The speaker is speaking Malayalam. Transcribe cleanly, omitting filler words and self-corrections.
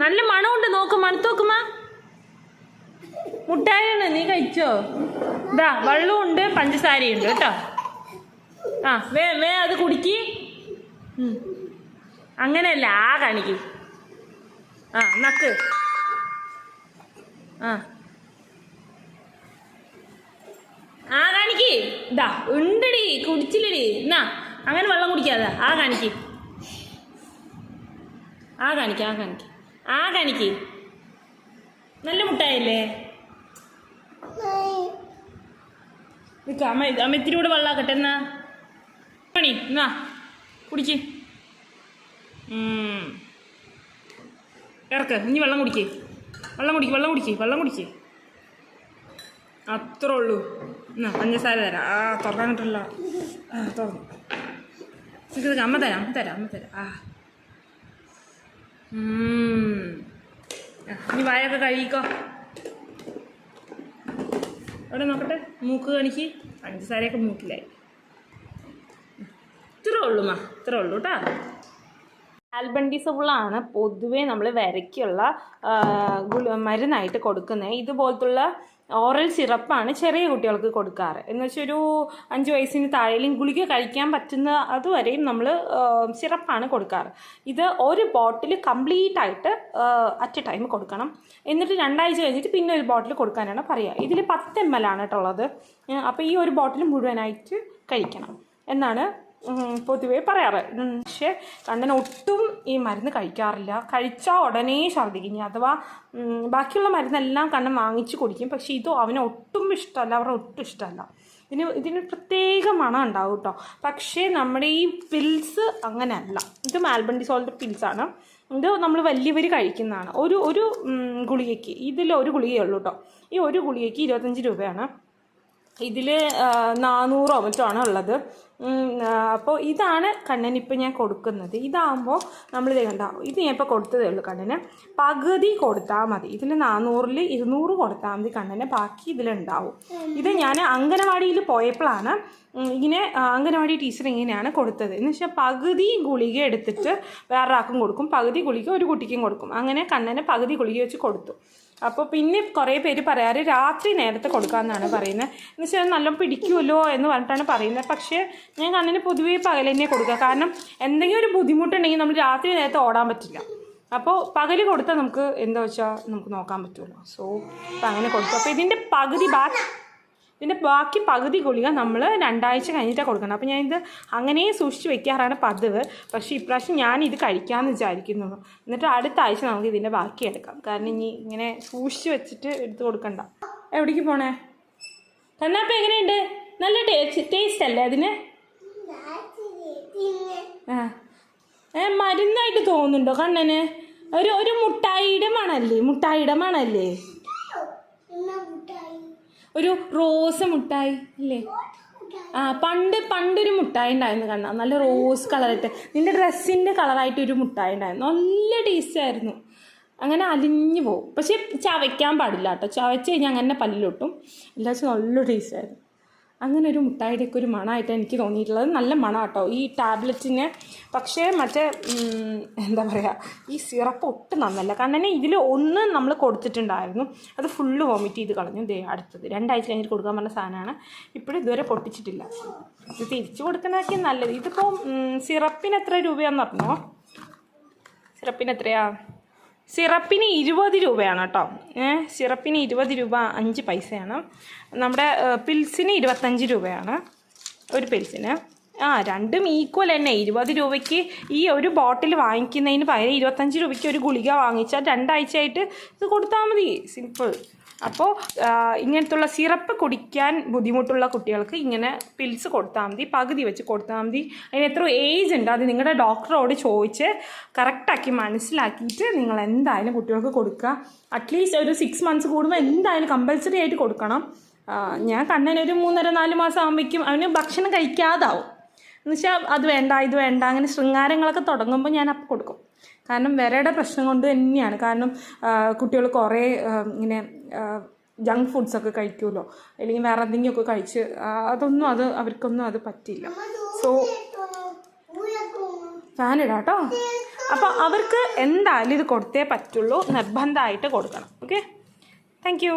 നല്ല മണമുണ്ട്, നോക്ക്, മണത്തോക്കുമ്മ. മുട്ടായാണ്, നീ കഴിച്ചോ? ഇതാ വെള്ളമുണ്ട്, പഞ്ചസാരയുണ്ട് കേട്ടോ. ആ വേ അത് കുടിക്ക്. അങ്ങനെയല്ല, ആ കാണിക്ക്. ആ നക്ക്. ആ കാണിക്ക്. ഇതാ ഉണ്ടടി, കുടിച്ചില്ലടി. എന്നാ അങ്ങനെ വെള്ളം കുടിക്കാതെ ആ കാണിക്ക്. ആ കാണിക്ക്. നല്ല മുട്ടായല്ലേ? നിൽക്ക, അമ്മ ഇത്തിരി കൂടെ വെള്ളമാക്കട്ടെ. എന്നാ പണി, എന്നാ കുടിക്ക്. ഇറക്ക്, ഇനി വെള്ളം കുടിക്ക്. അത്രേ ഉള്ളൂ. എന്നാ പഞ്ചസാര തരാം. ആ തുറക്കാനിട്ടല്ലോ. തുറന്നു. നിൽക്ക്, അമ്മ തരാം. ആ ഇനി വായൊക്കെ കഴുകിക്കോ. അവിടെ നോക്കട്ടെ, മൂക്ക് കാണിക്ക്. പഞ്ചസാരയൊക്കെ മൂക്കിലായി. ഇത്രേ ഉള്ളൂ കേട്ടോ. ആൽബൻഡിസബിളാണ് പൊതുവേ നമ്മൾ വിരയ്ക്കുള്ള മരുന്നായിട്ട് കൊടുക്കുന്നത്. ഇതുപോലത്തുള്ള ഓറൽ സിറപ്പാണ് ചെറിയ കുട്ടികൾക്ക് കൊടുക്കാറ്. എന്ന് വെച്ചാൽ ഒരു 5 വയസ്സിന് താഴെയും ഗുളിക കഴിക്കാൻ പറ്റുന്ന അതുവരെയും നമ്മൾ സിറപ്പാണ് കൊടുക്കാറ്. ഇത് ഒരു ബോട്ടിൽ കംപ്ലീറ്റ് ആയിട്ട് അറ്റ് എ ടൈം കൊടുക്കണം. എന്നിട്ട് 2 ആഴ്ച കഴിഞ്ഞിട്ട് പിന്നെ ഒരു ബോട്ടിൽ കൊടുക്കാനാണ് പറയുക. ഇതിൽ 10 ml ആണ് കേട്ടുള്ളത്. അപ്പോൾ ഈ ഒരു ബോട്ടിൽ മുഴുവനായിട്ട് കഴിക്കണം എന്നാണ് പൊതുവേ പറയാറ്. പക്ഷേ കണ്ണൻ ഒട്ടും ഈ മരുന്ന് കഴിക്കാറില്ല. കഴിച്ചാൽ ഉടനെ ഛർദ്ദിക്കും. അഥവാ ബാക്കിയുള്ള മരുന്നെല്ലാം കണ്ണൻ വാങ്ങിച്ച് കുടിക്കും. പക്ഷേ ഇത് അവന് ഒട്ടും ഇഷ്ടമല്ല, അവരുടെ ഒട്ടും ഇഷ്ടമല്ല. ഇതിന് പ്രത്യേക മണം ഉണ്ടാവും കേട്ടോ. പക്ഷേ നമ്മുടെ ഈ പിൽസ് അങ്ങനെയല്ല. ഇത് ആൽബൻഡിസോളിൻ്റെ പിൽസാണ്. ഇത് നമ്മൾ വലിയവർ കഴിക്കുന്നതാണ്. ഒരു ഗുളികയ്ക്ക്, ഇതിൽ ഒരു ഗുളികയേ ഉള്ളൂ കേട്ടോ. ഈ ഒരു ഗുളികയ്ക്ക് 25 രൂപയാണ്. ഇതിൽ 400 മറ്റോ ആണ് ഉള്ളത്. അപ്പോൾ ഇതാണ് കണ്ണനിപ്പോൾ ഞാൻ കൊടുക്കുന്നത്. ഇതാകുമ്പോൾ നമ്മളിത് കണ്ട, ഇത് ഞാൻ ഇപ്പോൾ കൊടുത്തതേ ഉള്ളൂ കണ്ണന്. പകുതി കൊടുത്താൽ മതി. ഇതിൽ 400-ൽ 200 കൊടുത്താൽ മതി കണ്ണന്, ബാക്കി ഇതിലുണ്ടാവും. ഇത് ഞാൻ അംഗനവാടിയിൽ പോയപ്പോഴാണ് ഇങ്ങനെ അംഗനവാടി ടീച്ചർ ഇങ്ങനെയാണ് കൊടുത്തത്. എന്ന് വെച്ചാൽ പകുതി ഗുളിക എടുത്തിട്ട് വേറൊരാൾക്കും കൊടുക്കും, പകുതി ഗുളിക ഒരു കുട്ടിക്കും കൊടുക്കും. അങ്ങനെ കണ്ണന് പകുതി ഗുളിക വെച്ച് കൊടുത്തു. അപ്പോൾ പിന്നെ കുറേ പേര് പറയാറ് രാത്രി നേരത്തെ കൊടുക്കാമെന്നാണ് പറയുന്നത്. എന്ന് വെച്ചാൽ നല്ല പിടിക്കുമല്ലോ എന്ന് പറഞ്ഞിട്ടാണ് പറയുന്നത്. പക്ഷേ ഞാൻ കണ്ണിന് പൊതുവേ പകൽ തന്നെ കൊടുക്കുക. കാരണം എന്തെങ്കിലും ഒരു ബുദ്ധിമുട്ടുണ്ടെങ്കിൽ നമ്മൾ രാത്രി നേരത്തെ ഓടാൻ പറ്റില്ല. അപ്പോൾ പകൽ കൊടുത്താൽ നമുക്ക് എന്താ വെച്ചാൽ നമുക്ക് നോക്കാൻ പറ്റുമല്ലോ. സോ അപ്പം അങ്ങനെ കൊടുത്തു. അപ്പോൾ ഇതിൻ്റെ ബാക്കി പകുതി ഗുളിക നമ്മൾ 2 ആഴ്ച കഴിഞ്ഞിട്ടാണ് കൊടുക്കണം. അപ്പോൾ ഞാനിത് അങ്ങനെ സൂക്ഷിച്ച് വെക്കാറാണ് പതിവ്. പക്ഷേ ഇപ്രാവശ്യം ഞാനിത് കഴിക്കാമെന്ന് വിചാരിക്കുന്നു. എന്നിട്ട് അടുത്ത ആഴ്ച നമുക്ക് ഇതിൻ്റെ ബാക്കി എടുക്കാം. കാരണം ഇനി ഇങ്ങനെ സൂക്ഷിച്ച് വെച്ചിട്ട് എടുത്ത് കൊടുക്കണ്ട. എവിടേക്ക് പോണേ? കണ്ണാപ്പം എങ്ങനെയുണ്ട്? നല്ല ടേസ്റ്റ് അല്ലേ അതിന്? മരുന്നായിട്ട് തോന്നുന്നുണ്ടോ കണ്ണന്? ഒരു മുട്ടായിയുടെ മണല്ലേ? ഒരു റോസ് മുട്ടായി അല്ലേ? പണ്ടൊരു മുട്ടായി ഉണ്ടായിരുന്നു കണ്ണ, നല്ല റോസ് കളറായിട്ട്, നിന്റെ ഡ്രസ്സിൻ്റെ കളറായിട്ട് ഒരു മുട്ടായി ഉണ്ടായിരുന്നു. നല്ല ടേസ്റ്റ് ആയിരുന്നു. അങ്ങനെ അലിഞ്ഞു പോകും. പക്ഷേ ചവയ്ക്കാൻ പാടില്ല കേട്ടോ. ചവച്ച് കഴിഞ്ഞാൽ അങ്ങനെ പല്ലിലൊട്ടും. എല്ലാവരും നല്ല ടേസ്റ്റ് ആയിരുന്നു. അങ്ങനെ ഒരു മുട്ടായിയുടെയൊക്കെ ഒരു മണമായിട്ട് എനിക്ക് തോന്നിയിട്ടുള്ളത്. നല്ല മണം കേട്ടോ ഈ ടാബ്ലറ്റിന്. പക്ഷേ മറ്റേ എന്താ പറയുക, ഈ സിറപ്പ് ഒട്ടും നന്നല്ല. കാരണം ഇതിൽ ഒന്ന് നമ്മൾ കൊടുത്തിട്ടുണ്ടായിരുന്നു, അത് ഫുള്ള് വോമിറ്റ് ചെയ്ത് കളഞ്ഞു. അടുത്തത് 2 ആഴ്ച കഴിഞ്ഞിട്ട് കൊടുക്കാൻ പറഞ്ഞ സാധനമാണ്. ഇപ്പോഴും ഇതുവരെ പൊട്ടിച്ചിട്ടില്ല. ഇത് തിരിച്ചു കൊടുക്കുന്നതൊക്കെ നല്ലത്. ഇതിപ്പോൾ സിറപ്പിന് എത്ര രൂപയാണെന്ന് പറഞ്ഞോ? സിറപ്പിന് എത്രയാ? സിറപ്പിന് 20 രൂപയാണ് കേട്ടോ. സിറപ്പിന് 20 രൂപ 5 പൈസയാണ്. നമ്മുടെ പിൽസിന് 25 രൂപയാണ് ഒരു പിൽസിന്. രണ്ടും ഈക്വൽ തന്നെ. 20 രൂപയ്ക്ക് ഈ ഒരു ബോട്ടിൽ വാങ്ങിക്കുന്നതിന് പകരം 25 രൂപയ്ക്ക് ഒരു ഗുളിക വാങ്ങിച്ചാൽ 2 ആഴ്ചയായിട്ട് ഇത് കൊടുത്താൽ മതി. സിമ്പിൾ. അപ്പോൾ ഇങ്ങനത്തുള്ള സിറപ്പ് കുടിക്കാൻ ബുദ്ധിമുട്ടുള്ള കുട്ടികൾക്ക് ഇങ്ങനെ പിൽസ് കൊടുത്താൽ മതി. പകുതി വെച്ച് കൊടുത്താൽ മതി. അതിന് എത്ര ഏജ് ഉണ്ട് അത് നിങ്ങളുടെ ഡോക്ടറോട് ചോദിച്ച് കറക്റ്റാക്കി മനസ്സിലാക്കിയിട്ട് നിങ്ങൾ എന്തായാലും കുട്ടികൾക്ക് കൊടുക്കുക. അറ്റ്ലീസ്റ്റ് ഒരു 6 മന്ത്സ് കൂടുമ്പോൾ എന്തായാലും കമ്പൽസറി ആയിട്ട് കൊടുക്കണം. ഞാൻ കണ്ണനൊരു 3.5-4 മാസം ആകുമ്പോഴേക്കും അവന് ഭക്ഷണം കഴിക്കാതാവും. എന്നുവെച്ചാൽ അത് വേണ്ട ഇത് വേണ്ട അങ്ങനെ ശൃംഗാരങ്ങളൊക്കെ തുടങ്ങുമ്പോൾ ഞാൻ അപ്പം കൊടുക്കും. കാരണം വിരയുടെ പ്രശ്നം കൊണ്ട് തന്നെയാണ്. കാരണം കുട്ടികൾ കുറേ ഇങ്ങനെ ജങ്ക് ഫുഡ്സൊക്കെ കഴിക്കുമല്ലോ, അല്ലെങ്കിൽ വേറെ എന്തെങ്കിലുമൊക്കെ കഴിച്ച് അവർക്കൊന്നും അത് പറ്റില്ല. സോ ഫാൻ ഇടാം കേട്ടോ. അപ്പോൾ അവർക്ക് എന്തായാലും ഇത് കൊടുത്തേ പറ്റുള്ളൂ, നിർബന്ധമായിട്ട് കൊടുക്കണം. Okay, thank you.